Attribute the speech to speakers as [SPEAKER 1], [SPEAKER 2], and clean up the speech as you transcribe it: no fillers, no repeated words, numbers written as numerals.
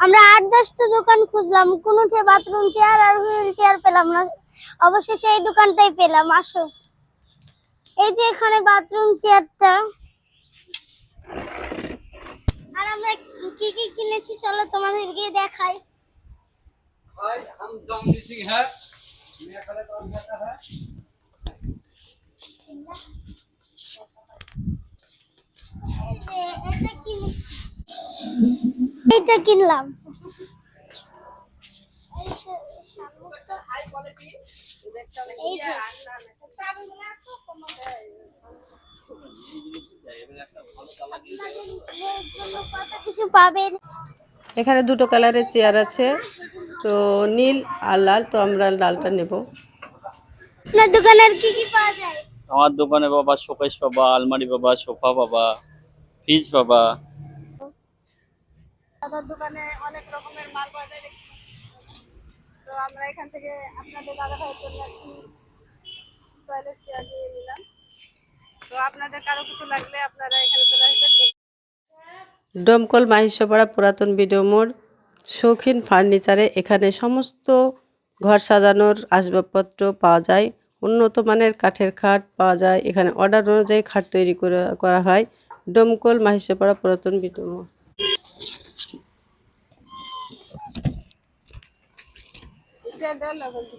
[SPEAKER 1] আমরা 8-10টা দোকান খুঁজলাম, কোনোটায় bathroom chair আর wheel chair পেলাম না। অবশেষে এই দোকানটাই পেলাম। আসো, এই যে এখানে বাথরুম চেয়ারটা। আর আমরা কি কি কিনেছি চলো তোমাদেরকে দেখাই।
[SPEAKER 2] भाई हम जॉन मिसिंग है मैं खड़े काम करता है
[SPEAKER 1] এটা কিনলাম। এই যে কত কিছু পাবেন।
[SPEAKER 3] এখানে দুটো কালারের চেয়ার আছে, তো নীল আর লাল। তো আমরা লালটা নেব।
[SPEAKER 1] আপনার দোকানে আর কি কি পাওয়া যায়?
[SPEAKER 4] আমার দোকানে বাবা শোকেস পাবা, আলমারি পাবা, সোফা পাবা, ফ্রিজ পাবা।
[SPEAKER 5] দাদার দোকানে অনেক রকমের মাল পাওয়া যায় দেখি। তো আমরা এখান থেকে আপনাদের দাদা ভাইয়ের জন্য একটি টয়লেট চেয়ার নিয়ে নিলাম। তো আপনাদের কারো কিছু লাগলে আপনারা এখানে চলে আসবেন।
[SPEAKER 3] ডোমকল মাহিষপাড়া পুরাতন ভিডিও মোড় শৌখিন ফার্নিচারে এখানে সমস্ত ঘর সাজানোর আসবাবপত্র পাওয়া যায়। উন্নত মানের কাঠের খাট পাওয়া যায়। এখানে অর্ডার অনুযায়ী খাট তৈরি করা হয়। ডোমকল মাহিষপাড়া পুরাতন ভিডিও মোড়।
[SPEAKER 5] চেয়ারটা লাগবে।